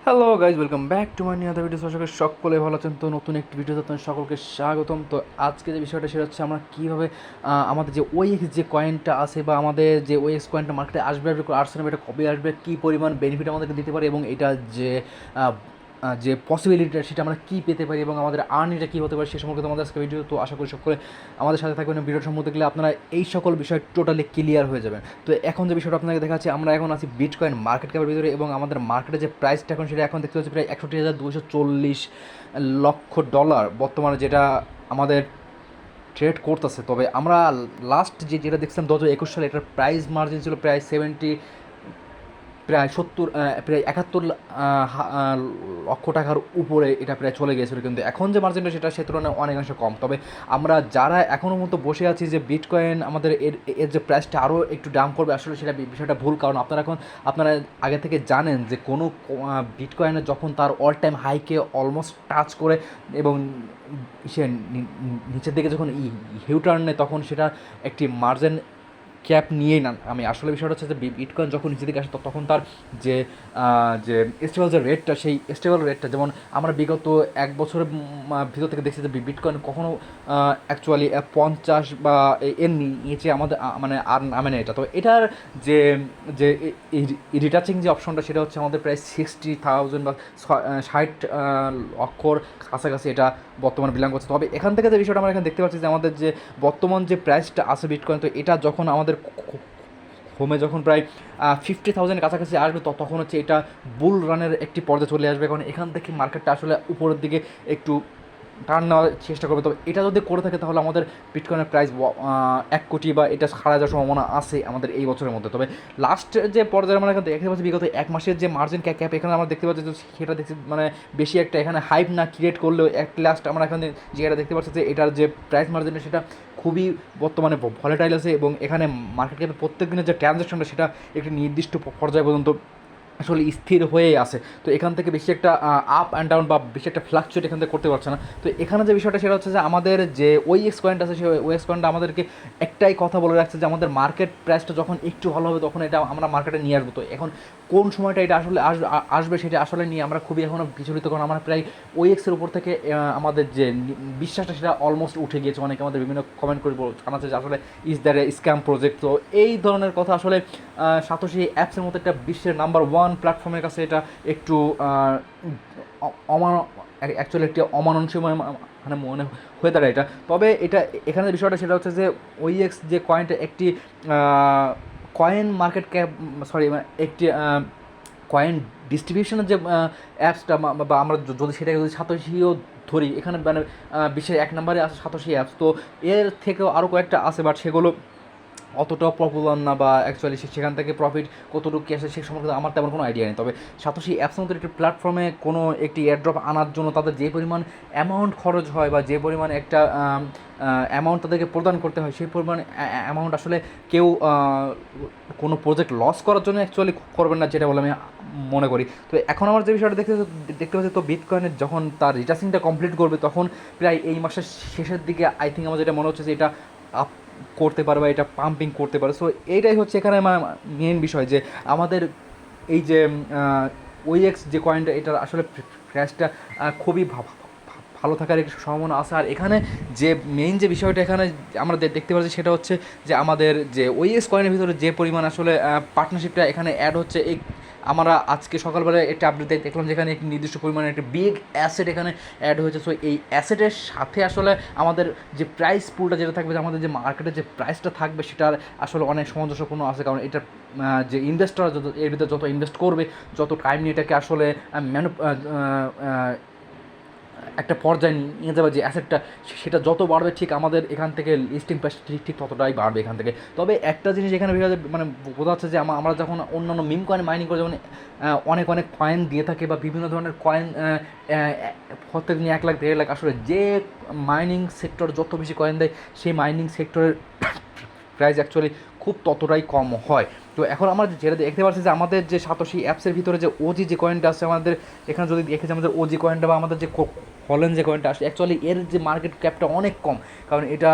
Hello guys, welcome back to my new other video. আশা করি সকলে ভালো আছেন। তো নতুন একটি ভিডিওতে আপনাদের সকলকে স্বাগতম। তো আজকে যে বিষয়টা সেটা হচ্ছে আমরা কীভাবে আমাদের যে ওএক্স যে কয়েনটা আছে বা আমাদের যে ওএক্স কয়েনটা মার্কেটে আসবে আসছে না, এটা কবে আসবে, কী পরিমাণ বেনিফিট আমাদেরকে দিতে পারে এবং এটা যে যে পসিবিলিটিটা সেটা আমরা কী পেতে পারি এবং আমাদের আর্নিংটা কী হতে পারে সে সম্পর্কে আমাদের আজকে ভিডিও। তো আশা করি সকলে আমাদের সাথে থাকবেন। ভিডিওর সম্পর্কে গেলে আপনারা এই সকল বিষয় টোটালি ক্লিয়ার হয়ে যাবেন। তো এখন যে বিষয়টা আপনাকে দেখাচ্ছি, আমরা এখন আছি বিটকয়েন মার্কেট ক্যাপের ভিতরে এবং আমাদের মার্কেটে যে প্রাইসটা এখন সেটা এখন দেখতে পাচ্ছি প্রায় 61,240 লক্ষ ডলার বর্তমানে, যেটা আমাদের ট্রেড করতেছে। তবে আমরা লাস্ট যেটা দেখছিলাম 2021 সালে, এটার প্রাইস মার্জিন ছিল প্রায় প্রায় 71 লক্ষ টাকার উপরে এটা প্রায় চলে গিয়েছিলো। কিন্তু এখন যে মার্জিনটা সেটা সে তুলনায় অনেকাংশে কম। তবে আমরা যারা এখনও মতো বসে আছি যে বিটকয়েন আমাদের এর যে প্রাইসটা আরও একটু ডাউন করবে, আসলে সেটা বিষয়টা ভুল। কারণ আপনারা আগে থেকে জানেন যে কোনো বিটকয়েনের যখন তার অল টাইম হাইকে অলমোস্ট টাচ করে এবং সে নিচের দিকে যখন হিউটার্ন নেয়, তখন সেটা একটি মার্জিন ক্যাপ নিয়েই না। আমি আসলে বিষয়টা হচ্ছে যে বিটকয়েন যখন নিচের দিকে আসে তখন তার যে যে স্টেবল যে রেটটা, সেই স্টেবল রেটটা, যেমন আমরা বিগত এক বছরের ভিতর থেকে দেখছি যে বিটকয়েন কখনও অ্যাকচুয়ালি 50 বা এর নিচে আমাদের মানে আর নামে না এটা। তো এটার যে যে রিটাচিং যে অপশনটা সেটা হচ্ছে আমাদের প্রায় 60,000 বা 60 লক্ষর কাছাকাছি এটা বর্তমানে বিলং করছে। তবে এখান থেকে যে বিষয়টা আমরা এখানে দেখতে পাচ্ছি যে আমাদের যে বর্তমান যে প্রাইসটা আছে বিটকয়েন, তো এটা যখন আমাদের হোমে যখন প্রায় 50,000 কাছাকাছি আসবে, তখন হচ্ছে এটা বুল রানের একটি পর্যায়ে চলে আসবে। কারণ এখান থেকে মার্কেটটা আসলে উপরের দিকে একটু টার্ন নেওয়ার চেষ্টা করবে। তবে এটা যদি করে থাকে তাহলে আমাদের বিটকয়েনের প্রাইস 1 কোটি বা এটা ছাড়া যাওয়ার সম্ভাবনা আছে আমাদের এই বছরের মধ্যে। তবে লাস্ট যে পর্যায়ে আমরা এখানে দেখতে পাচ্ছি বিগত এক মাসের যে মার্জিন ক্যাপ, এখানে আমরা দেখতে পাচ্ছি সেটা দেখছি মানে বেশি একটা এখানে হাইপ না ক্রিয়েট করলেও এক লাস্ট আমরা এখানে যেটা দেখতে পাচ্ছি যে এটার যে প্রাইস মার্জিনটা সেটা খুবই বর্তমানে ভলেটাইল আছে এবং এখানে মার্কেট ক্যাপে প্রত্যেক দিনের যে ট্রানজ্যাকশনটা সেটা একটি নির্দিষ্ট পর্যায় পর্যন্ত আসলে স্থির হয়েই আছে। তো এখান থেকে বেশি একটা আপ অ্যান্ড ডাউন বা বেশি একটা ফ্লাকচুয়েট এখান থেকে করতে পারছে না। তো এখানে যে বিষয়টা সেটা হচ্ছে যে আমাদের যে ওএক্স কয়েনটা আছে, সেই ওএক্স কয়েনটা আমাদেরকে একটাই কথা বলে রাখছে যে আমাদের মার্কেট প্রাইসটা যখন একটু ভালো হবে তখন এটা আমরা মার্কেটে নিয়ে আসবো। তো এখন কোন সময়টা এটা আসলে আসবে সেটা আসলে নিয়ে আমরা খুবই এখনও বিচলিত। কারণ আমরা প্রায় ওএক্সের উপর থেকে আমাদের যে বিশ্বাসটা সেটা অলমোস্ট উঠে গিয়েছে। অনেকে আমাদের বিভিন্ন কমেন্ট করে জানাচ্ছে যে আসলে is there a scam project. তো এই ধরনের কথা আসলে সাতোশি অ্যাপসের মতো একটা বিশ্বের নাম্বার 1 প্ল্যাটফর্মের কাছে এটা একটু অ্যাকচুয়ালি একটি অমানুষময় মানে মনে হয়ে দাঁড়ায় এটা। তবে এটা এখানে বিষয়টা সেটা হচ্ছে যে ওইএক্স যে কয়েনটা একটি কয়েন মার্কেট ক্যাপ একটি কয়েন ডিস্ট্রিবিউশনের যে অ্যাপসটা বা আমরা যদি সেটাকে যদি সাতোশিও ধরি, এখানে মানে বিশ্বের 1 নম্বরে আছে সাতোশি অ্যাপস। তো এর থেকেও আরও কয়েকটা আছে, বাট সেগুলো অতটাও পপুলার না বা অ্যাকচুয়ালি সেখান থেকে প্রফিট কতটুকু কী আসে সে সম্পর্কে আমার তেমন কোনো আইডিয়া নেই। তবে সাতোশি অ্যাপসের মতো একটি প্ল্যাটফর্মে কোনো একটি এয়ারড্রপ আনার জন্য তাদের যে পরিমাণ অ্যামাউন্ট খরচ হয় বা যে পরিমাণ একটা অ্যামাউন্ট তাদেরকে প্রদান করতে হয়, সেই পরিমাণ অ্যামাউন্ট আসলে কেউ কোনো প্রজেক্ট লস করার জন্য অ্যাকচুয়ালি করবেন না, যেটা বলে আমি মনে করি। তো এখন আমার যে বিষয়টা দেখতে পাচ্ছি, তো বিটকয়েনের যখন তার রিটার্সিংটা কমপ্লিট করবে তখন প্রায় এই মাসের শেষের দিকে আই থিঙ্ক আমার যেটা মনে হচ্ছে যে এটা আপ করতে পারে বা এটা পাম্পিং করতে পারে। সো এইটাই হচ্ছে এখানে মেন বিষয় যে আমাদের এই যে ওইএক্স যে কয়েনটা, এটার আসলে প্রাইসটা খুবই ভালো থাকার একটি সম্ভাবনা আছে। আর এখানে যে মেইন যে বিষয়টা এখানে আমরা দেখতে পাচ্ছি সেটা হচ্ছে যে আমাদের যে ওইএক্স কয়েনের ভিতরে যে পরিমাণ আসলে পার্টনারশিপটা এখানে অ্যাড হচ্ছে, এই আমরা আজকে সকালবেলায় একটা আপডেট দেখলাম যেখানে একটি নির্দিষ্ট পরিমাণে একটা বিগ অ্যাসেট এখানে অ্যাড হয়েছে। সো এই অ্যাসেটের সাথে আসলে আমাদের যে প্রাইস পুলটা যেটা থাকবে, যে আমাদের যে মার্কেটের যে প্রাইসটা থাকবে সেটার আসলে অনেক সামঞ্জস্যপূর্ণ আছে। কারণ এটা যে ইনভেস্টর এর ভিতরে যত ইনভেস্ট করবে, যত টাইম নিয়ে এটাকে আসলে একটা পর্যায়ে নিয়ে যাবে যে অ্যাসেটটা, সেটা যত বাড়বে ঠিক আমাদের এখান থেকে লিস্টিং প্রাইস ঠিক ততটাই বাড়বে এখান থেকে। তবে একটা জিনিস এখানে মানে বোঝা যাচ্ছে যে আমরা যখন অন্যান্য মিম কয়েন মাইনিং করে যেমন অনেক কয়েন দিয়ে থাকে বা বিভিন্ন ধরনের কয়েন প্রত্যেক দিন 1 লাখ 1.5 লাখ, আসলে যে মাইনিং সেক্টর যত বেশি কয়েন দেয় সেই মাইনিং সেক্টরের প্রাইস অ্যাকচুয়ালি খুব ততটাই কম হয়। তো এখন আমরা যেটা দেখতে পাচ্ছি যে আমাদের যে সাতোশি অ্যাপসের ভিতরে যে ওজি যে কয়েনটা আছে আমাদের এখানে, যদি দেখেছি আমাদের ওজি কয়েনটা বা আমাদের যে হলেন যে কয়েনটা আসে, অ্যাকচুয়ালি এর যে মার্কেট ক্যাপটা অনেক কম। কারণ এটা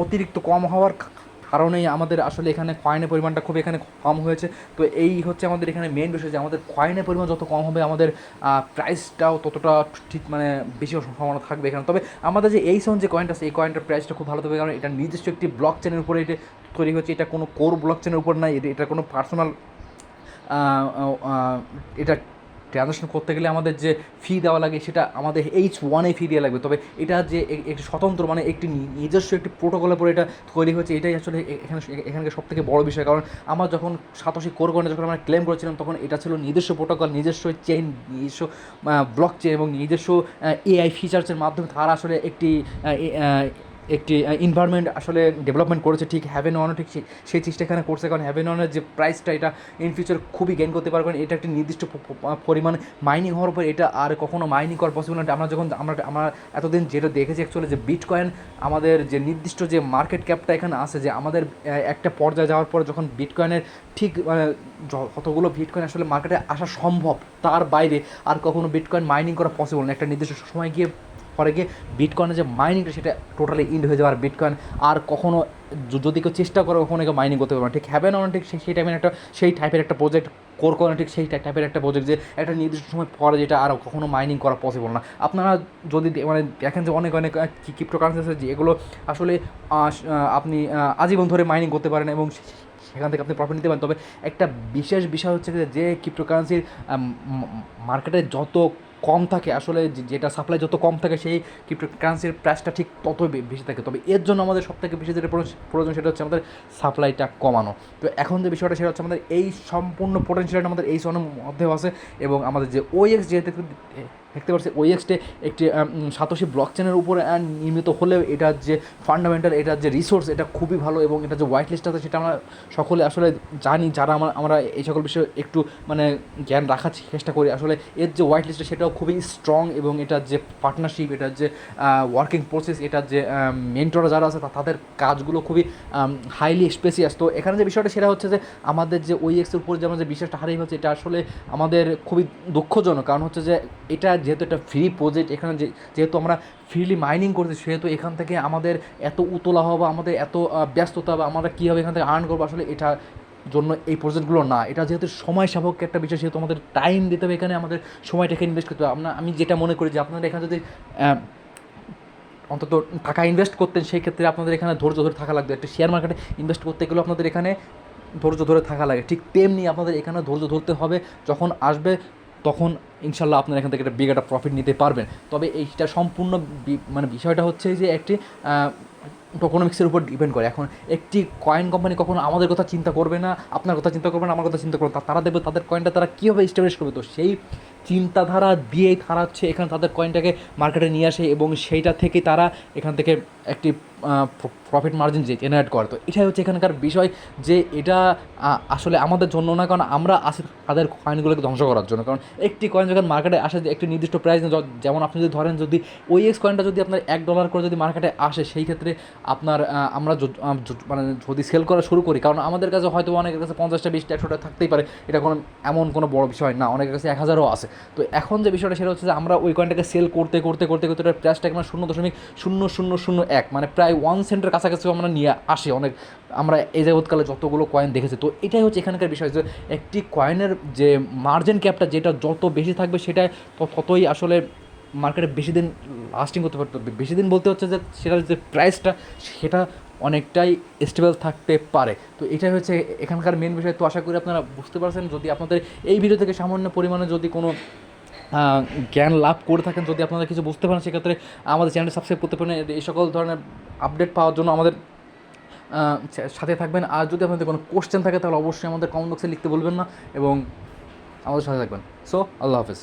অতিরিক্ত কম হওয়ার কারণেই আমাদের আসলে এখানে কয়েনের পরিমাণটা খুব এখানে কম হয়েছে। তো এই হচ্ছে আমাদের এখানে মেন বিষয় যে আমাদের কয়েনের পরিমাণ যত কম হবে আমাদের প্রাইসটাও ততটা ঠিক মানে বেশি সম্ভাবনা থাকবে এখানে। তবে আমাদের যে এই যে কয়েনটা আছে এই কয়েনটার প্রাইসটা খুব ভালো থাকবে, কারণ এটা নিজস্ব একটি ব্লক চেনের উপরে এটা তৈরি হচ্ছে। এটা কোনো কোর ব্লক চেনের উপর নাই, এটা কোনো পার্সোনাল এটা ট্রানজাকশন করতে গেলে আমাদের যে ফি দেওয়া লাগে সেটা আমাদের H1 ফি দেওয়া লাগবে। তবে এটা যে একটি স্বতন্ত্র মানে একটি নিজস্ব একটি প্রোটোকলের পরে এটা তৈরি হচ্ছে, এটাই আসলে এখানকার সবথেকে বড় বিষয়। কারণ আমরা যখন সাতোশি কোর কয়েন যখন আমরা ক্লেম করেছিলাম তখন এটা ছিল নিজস্ব প্রোটোকল, নিজস্ব চেইন, নিজস্ব ব্লক চেইন এবং নিজস্ব AI ফিচার্সের মাধ্যমে তারা আসলে একটি এনভায়রনমেন্ট আসলে ডেভেলপমেন্ট করেছে। ঠিক হ্যাভেন ওয়ানও ঠিক সেই চেষ্টা এখানে করছে, কারণ হ্যাভেন ওয়ানের যে প্রাইসটা এটা ইন ফিউচার খুবই গেইন করতে পারবেন। এটা একটি নির্দিষ্ট পরিমাণ মাইনিং হওয়ার পর এটা আর কখনো মাইনিং করা পসিবল না। আমরা এতদিন যেটা দেখেছি অ্যাকচুয়ালি যে বিটকয়েন আমাদের যে নির্দিষ্ট যে মার্কেট ক্যাপটা এখানে আছে, যে আমাদের একটা পর্যায়ে যাওয়ার পর যখন বিটকয়েনের ঠিক কতগুলো বিটকয়েন আসলে মার্কেটে আসা সম্ভব তার বাইরে আর কখনো বিটকয়েন মাইনিং করা পসিবল না। একটা নির্দিষ্ট সময় গিয়ে পরে গিয়ে বিটকয়েনের যে মাইনিংটা সেটা টোটালি ইন্ড হয়ে যাবে, আর বিটকয়েন আর কখনো যদি কেউ চেষ্টা করে কখনো কেউ মাইনিং করতে পারবে না। ঠিক হ্যাভেন অন ঠিক সেই টাইপের একটা প্রজেক্ট, কোর করেন ঠিক সেই টাইপের একটা প্রজেক্ট যে একটা নির্দিষ্ট সময় পরে যেটা আর কখনো মাইনিং করা পসিবল না। আপনারা যদি মানে দেখেন যে অনেক ক্রিপ্টোকারেন্সি আছে যে এগুলো আসলে আপনি আজীবন ধরে মাইনিং করতে পারেন এবং সেখান থেকে আপনি প্রফিট নিতে পারেন। তবে একটা বিশেষ বিষয় হচ্ছে যে ক্রিপ্টোকারেন্সির মার্কেটে যত কম থাকে আসলে যেটা সাপ্লাই যত কম থাকে সেই ক্রিপ্টোকারেন্সির প্রাইসটা ঠিক তত বেশি থাকে। তবে এর জন্য আমাদের সবথেকে বেশি যেটা প্রয়োজন সেটা হচ্ছে আমাদের সাপ্লাইটা কমানো। তো এখন যে বিষয়টা সেটা হচ্ছে আমাদের এই সম্পূর্ণ পোটেনশিয়ালটা আমাদের এই সনের মধ্যেও আছে এবং আমাদের যে OX যেহেতু দেখতে পাচ্ছি OXটে একটি সাতোশি ব্লক চেনের উপরে নির্মিত হলেও এটার যে ফান্ডামেন্টাল, এটার যে রিসোর্স এটা খুবই ভালো এবং এটা যে হোয়াইট লিস্ট আছে সেটা আমরা সকলে আসলে জানি, যারা আমরা এই সকল বিষয়ে একটু মানে জ্ঞান রাখার চেষ্টা করি। আসলে এর যে হোয়াইট লিস্টটা সেটাও খুবই স্ট্রং এবং এটার যে পার্টনারশিপ, এটার যে ওয়ার্কিং প্রসেস, এটার যে মেন্টররা যারা আছে তাদের কাজগুলো খুবই হাইলি স্পেসিয়াস। তো এখানে যে বিষয়টা সেটা হচ্ছে যে আমাদের যে OXের উপর যে আমরা যে বিশ্বাসটা হারিয়ে হচ্ছে এটা আসলে আমাদের খুবই দুঃখজনক। কারণ হচ্ছে যে এটা যেহেতু একটা ফ্রি প্রজেক্ট, এখানে যেহেতু আমরা ফ্রিলি মাইনিং করছি সেহেতু এখান থেকে আমাদের এত উতলা হওয়া, আমাদের এত ব্যস্ততা বা আমরা কীভাবে এখান থেকে আর্ন করবো আসলে এটা জন্য এই প্রজেক্টগুলো না। এটা যেহেতু সময় সাপেক্ষ একটা বিষয় সেহেতু আমাদের টাইম দিতে হবে, এখানে আমাদের সময়টাকে ইনভেস্ট করতে হবে। আমি যেটা মনে করি যে আপনারা এখানে যদি অন্তত টাকা ইনভেস্ট করতেন সেই ক্ষেত্রে আপনাদের এখানে ধৈর্য ধরে থাকা লাগবে। একটা শেয়ার মার্কেটে ইনভেস্ট করতে গেলেও আপনাদের এখানে ধৈর্য ধরে থাকা লাগে, ঠিক তেমনি আপনাদের এখানে ধৈর্য ধরতে হবে। যখন আসবে তখন ইনশাল্লাহ আপনারা এখান থেকে একটা বিগ একটা প্রফিট নিতে পারবেন। তবে এইটা সম্পূর্ণ মানে বিষয়টা হচ্ছে যে একটি টোকোনমিক্সের উপর ডিপেন্ড করে। এখন একটি কয়েন কোম্পানি কখনো আমাদের কথা চিন্তা করবে না, আপনার কথা চিন্তা করবে না, আমার কথা চিন্তা করবে, তারা দেখবে তাদের কয়েনটা তারা কীভাবে এস্টাবলিশ করবে। তো সেই চিন্তাধারা দিয়েই তারা হচ্ছে এখানে তাদের কয়েনটাকে মার্কেটে নিয়ে আসে এবং সেইটা থেকে তারা এখান থেকে একটি প্রফিট মার্জিন জেনারেট করে। তো এটাই হচ্ছে এখানকার বিষয় যে এটা আসলে আমাদের জন্য না, কারণ আমরা আসি তাদের কয়েনগুলোকে ধ্বংস করার জন্য। কারণ একটি কয়েন যখন মার্কেটে আসে একটি নির্দিষ্ট প্রাইস, যেমন আপনি যদি ধরেন যদি OX কয়েনটা যদি আপনার $1 করে যদি মার্কেটে আসে সেই ক্ষেত্রে আপনার আমরা মানে যদি সেল করা শুরু করি, কারণ আমাদের কাছে হয়তো অনেকের কাছে 50টা 20টা 100টা থাকতেই পারে, এটা এমন কোনো বড় বিষয় না, অনেকের কাছে 1000ও আছে। তো এখন যে বিষয়টা সেটা হচ্ছে যে আমরা ওই কয়েনটাকে সেল করতে করতে করতে করতে প্রাইসটাকে আমরা 0.0001 মানে প্রায় 1 সেন্টের কাছাকাছি আমরা নিয়ে আসি অনেক, আমরা এই যাবৎকালে যতগুলো কয়েন দেখেছি। তো এটাই হচ্ছে এখানকার বিষয় যে একটি কয়েনের যে মার্জিন ক্যাপটা যেটা যত বেশি থাকবে সেটা ততই আসলে মার্কেটে বেশি দিন লাস্টিং করতে পারতে হবে। বেশি দিন বলতে হচ্ছে যে সেটার যে প্রাইসটা সেটা অনেকটাই স্টেবল থাকতে পারে। তো এটাই হচ্ছে এখানকার মেন বিষয়। তো আশা করি আপনারা বুঝতে পারছেন। যদি আপনাদের এই ভিডিও থেকে সামান্য পরিমাণে যদি কোনো জ্ঞান লাভ করে থাকেন, যদি আপনারা কিছু বুঝতে পারেন সেক্ষেত্রে আমাদের চ্যানেলটি সাবস্ক্রাইব করতে পারেন এই সকল ধরনের আপডেট পাওয়ার জন্য আমাদের সাথে থাকবেন। আর যদি আপনাদের কোনো কোশ্চেন থাকে তাহলে অবশ্যই আমাদের কমেন্ট বক্সে লিখতে বলবেন না এবং আমাদের সাথে থাকবেন। সো আল্লাহ হাফেজ।